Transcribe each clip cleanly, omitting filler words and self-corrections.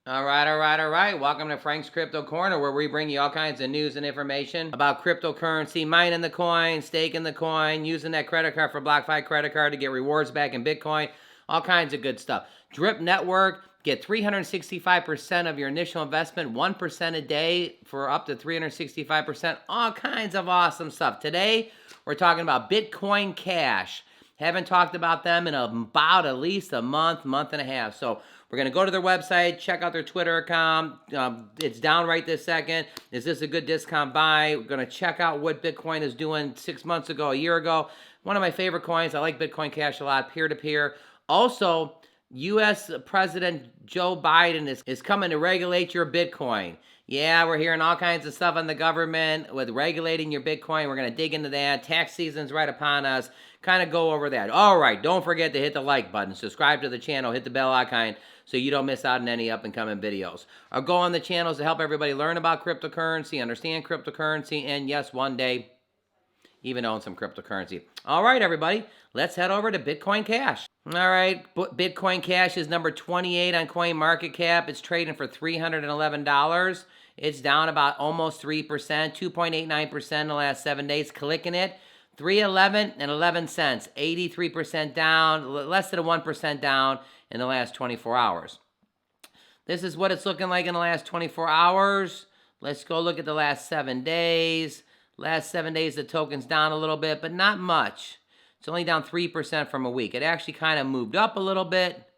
All right. Welcome to Frank's Crypto Corner, where we bring you all kinds of news and information about cryptocurrency, mining the coin, staking the coin, using that credit card for BlockFi credit card to get rewards back in Bitcoin, all kinds of good stuff. Drip Network, get 365% of your initial investment, 1% a day for up to 365%, all kinds of awesome stuff. Today, we're talking about Bitcoin Cash. Haven't talked about them in about at least a month and a half. So we're going to go to their website, check out their Twitter account. It's down right this second. Is this a good discount buy? We're going to check out what Bitcoin is doing 6 months ago, a year ago. One of my favorite coins. I like Bitcoin Cash a lot, peer-to-peer. Also, U.S. President Joe Biden is coming to regulate your Bitcoin. Yeah, we're hearing all kinds of stuff on the government with regulating your Bitcoin. We're going to dig into that. Tax season's right upon us. Kind of go over that. All right, don't forget to hit the like button, subscribe to the channel, hit the bell icon so you don't miss out on any up-and-coming videos. Our goal on the channel is to help everybody learn about cryptocurrency, understand cryptocurrency, and yes, one day, even own some cryptocurrency. All right, everybody, let's head over to Bitcoin Cash. All right, Bitcoin Cash is number 28 on CoinMarketCap. It's trading for $311. It's down about almost 3%, 2.89% in the last 7 days. Clicking it, 311 and 11 cents, 83% down, less than a 1% down in the last 24 hours. This is what it's looking like in the last 24 hours. Let's go look at the last 7 days. Last 7 days, the token's down a little bit, but not much. It's only down 3% from a week. It actually kind of moved up a little bit,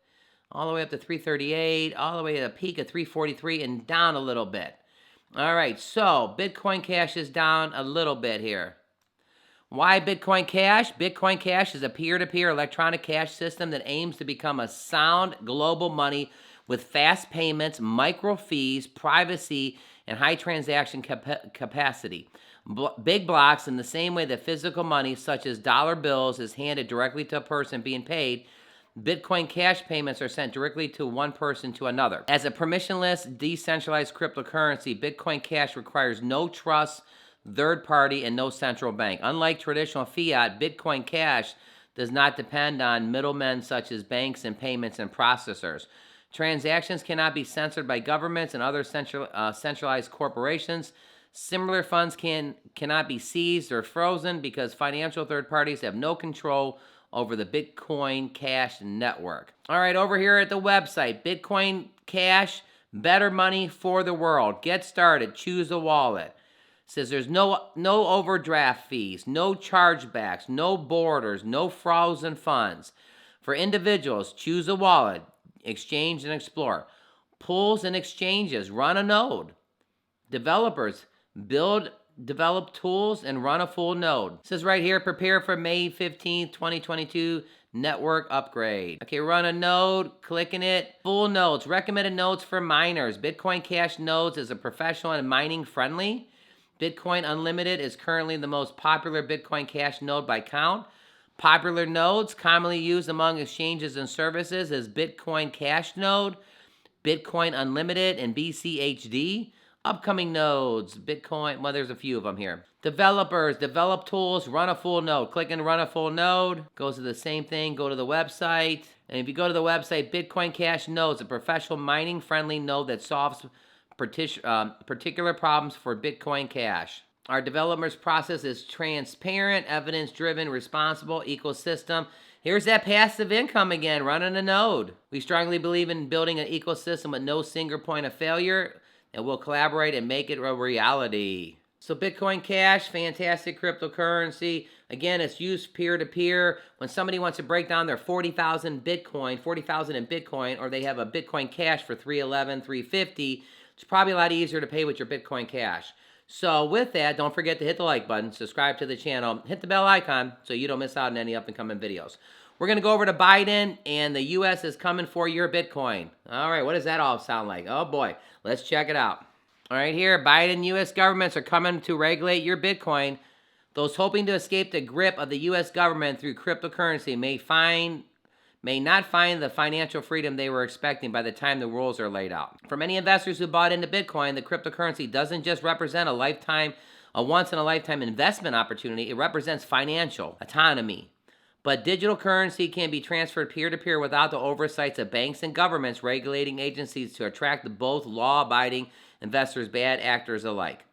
all the way up to 338, all the way to the peak of 343, and down a little bit. All right, so Bitcoin Cash is down a little bit here. Why Bitcoin Cash? Bitcoin Cash is a peer-to-peer electronic cash system that aims to become a sound global money with fast payments, micro fees, privacy, and high transaction capacity. Big blocks in the same way that physical money, such as dollar bills, is handed directly to a person being paid. Bitcoin Cash payments are sent directly to one person to another. As a permissionless, decentralized cryptocurrency, Bitcoin Cash requires no trust, third party, and no central bank. Unlike traditional fiat, Bitcoin Cash does not depend on middlemen such as banks and payments and processors. Transactions cannot be censored by governments and other centralized corporations. Similar funds cannot be seized or frozen because financial third parties have no control over the Bitcoin Cash network. All right, over here at the website, Bitcoin Cash, better money for the world. Get started. Choose a wallet. It says there's no overdraft fees, no chargebacks, no borders, no frozen funds. For individuals, choose a wallet, exchange and explore. Pools and exchanges, run a node. Developers, develop tools and run a full node. It says right here, prepare for May 15th, 2022 network upgrade. Okay, run a node, clicking it. Full nodes, recommended nodes for miners. Bitcoin Cash nodes is a professional and mining friendly. Bitcoin Unlimited is currently the most popular Bitcoin Cash node by count. Popular nodes commonly used among exchanges and services is Bitcoin Cash node, Bitcoin Unlimited, and BCHD. Upcoming nodes, Bitcoin, well, there's a few of them here. Developers, develop tools, run a full node. Click and run a full node. Goes to the same thing, go to the website. And if you go to the website, Bitcoin Cash nodes, a professional mining friendly node that solves particular problems for Bitcoin Cash. Our developers process is transparent, evidence-driven, responsible, ecosystem. Here's that passive income again, running a node. We strongly believe in building an ecosystem with no single point of failure, and we'll collaborate and make it a reality. So Bitcoin Cash, fantastic cryptocurrency. Again, it's used peer-to-peer. When somebody wants to break down their 40,000 in Bitcoin, or they have a Bitcoin Cash for $311, $350, it's probably a lot easier to pay with your Bitcoin Cash. So with that, don't forget to hit the like button, subscribe to the channel, hit the bell icon so you don't miss out on any up-and-coming videos. We're going to go over to Biden, and the U.S. is coming for your Bitcoin. All right, what does that all sound like? Oh, boy. Let's check it out. All right, here, Biden U.S. governments are coming to regulate your Bitcoin. Those hoping to escape the grip of the U.S. government through cryptocurrency may not find the financial freedom they were expecting by the time the rules are laid out. For many investors who bought into Bitcoin, the cryptocurrency doesn't just represent a once-in-a-lifetime investment opportunity. It represents financial autonomy. But digital currency can be transferred peer-to-peer without the oversights of banks and governments regulating agencies to attract both law-abiding investors, bad actors alike.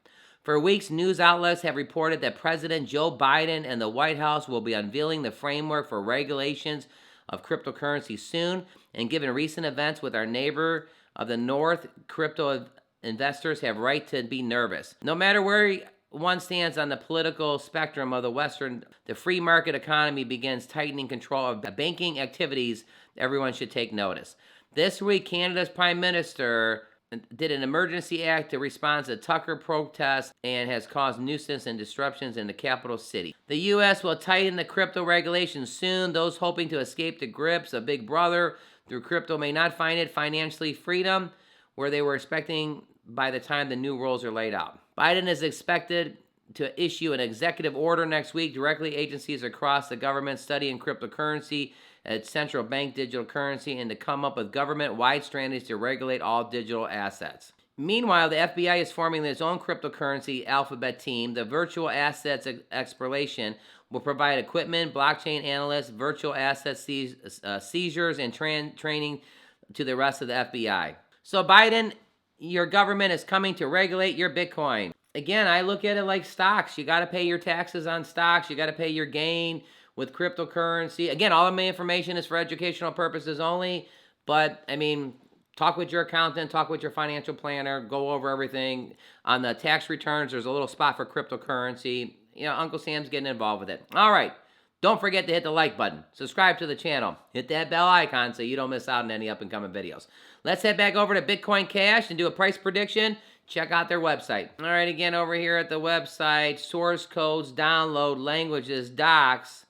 For weeks, news outlets have reported that President Joe Biden and the White House will be unveiling the framework for regulations of cryptocurrency soon, and given recent events with our neighbor of the North, crypto investors have right to be nervous. No matter where one stands on the political spectrum of the free market economy begins tightening control of banking activities, everyone should take notice. This week, Canada's Prime Minister did an emergency act to respond to Tucker protests and has caused nuisance and disruptions in the capital city. The U.S. will tighten the crypto regulations soon. Those hoping to escape the grips of Big Brother through crypto may not find it financially freedom where they were expecting by the time the new rules are laid out. Biden is expected to issue an executive order next week directly agencies across the government studying cryptocurrency as central bank digital currency and to come up with government-wide strategies to regulate all digital assets. Meanwhile, the FBI is forming its own cryptocurrency alphabet team. The virtual assets exploration will provide equipment, blockchain analysts, virtual asset seizures, and training to the rest of the FBI. So Biden, your government is coming to regulate your Bitcoin. Again, I look at it like stocks. You got to pay your taxes on stocks. You got to pay your gain with cryptocurrency. Again, all of my information is for educational purposes only. But, I mean, talk with your accountant, talk with your financial planner, go over everything. On the tax returns, there's a little spot for cryptocurrency. You know, Uncle Sam's getting involved with it. All right. Don't forget to hit the like button. Subscribe to the channel. Hit that bell icon so you don't miss out on any up-and-coming videos. Let's head back over to Bitcoin Cash and do a price prediction. Check out their website. All right, again, over here at the website, source codes, download, languages, docs,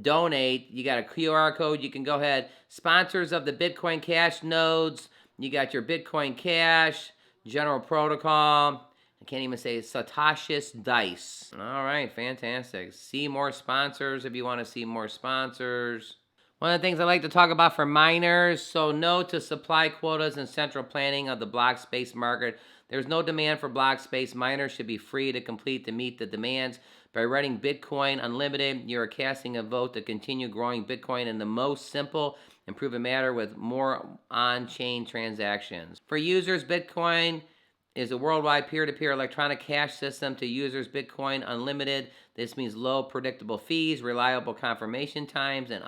donate. You got a QR code. You can go ahead. Sponsors of the Bitcoin Cash nodes. You got your Bitcoin Cash, General Protocol. I can't even say Satoshi's Dice. All right, fantastic. See more sponsors if you want to see more sponsors. One of the things I like to talk about for miners, so no to supply quotas and central planning of the block space market. There's no demand for block space. Miners should be free to complete to meet the demands. By running Bitcoin Unlimited, you are casting a vote to continue growing Bitcoin in the most simple and proven manner with more on-chain transactions. For users, Bitcoin is a worldwide peer-to-peer electronic cash system to users. Bitcoin Unlimited. This means low predictable fees, reliable confirmation times, and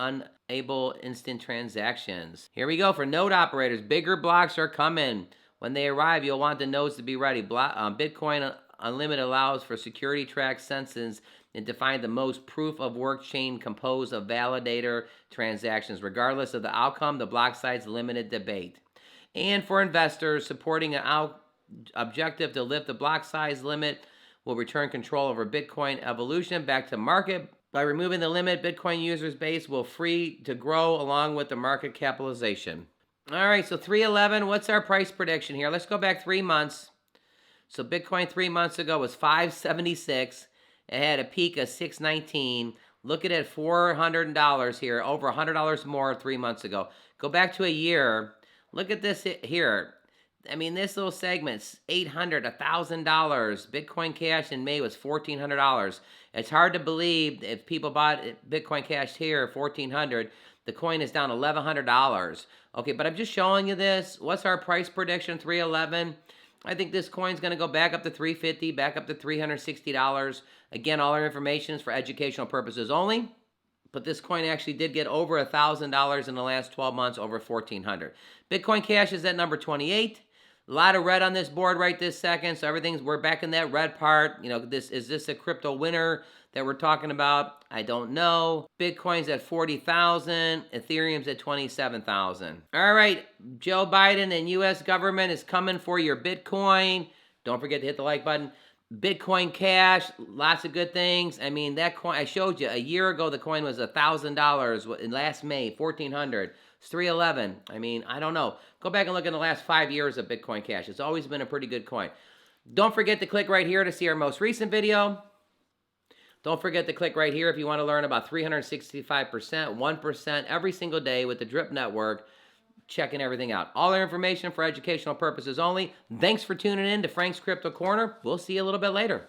unable instant transactions. Here we go for node operators. Bigger blocks are coming. When they arrive, you'll want the nodes to be ready. Bitcoin Unlimited allows for security track census and define the most proof-of-work chain composed of validator transactions. Regardless of the outcome, the block size limited debate. And for investors, supporting an objective to lift the block size limit will return control over Bitcoin evolution back to market. By removing the limit, Bitcoin users base will free to grow along with the market capitalization. All right, so 311, what's our price prediction here? Let's go back 3 months. So Bitcoin 3 months ago was $576. It had a peak of $619. Look at it, $400 here, over $100 more 3 months ago. Go back to a year. Look at this here. I mean, this little segment's $800, $1,000. Bitcoin Cash in May was $1,400. It's hard to believe if people bought Bitcoin Cash here, $1,400. The coin is down $1,100. Okay, but I'm just showing you this. What's our price prediction? 311. I think this coin's going to go back up to $350, back up to $360. Again, all our information is for educational purposes only. But this coin actually did get over $1,000 in the last 12 months, over $1,400. Bitcoin Cash is at number 28. A lot of red on this board right this second, so we're back in that red part. You know, is this a crypto winner that we're talking about? I don't know. Bitcoin's at 40,000. Ethereum's at 27,000. All right, Joe Biden and U.S. government is coming for your Bitcoin. Don't forget to hit the like button. Bitcoin Cash, lots of good things. I mean, that coin, I showed you a year ago, the coin was $1,000 in last May, $1,400. It's 311. I mean, I don't know. Go back and look at the last 5 years of Bitcoin Cash. It's always been a pretty good coin. Don't forget to click right here to see our most recent video. Don't forget to click right here if you want to learn about 365%, 1% every single day with the Drip Network, checking everything out. All our information for educational purposes only. Thanks for tuning in to Frank's Crypto Corner. We'll see you a little bit later.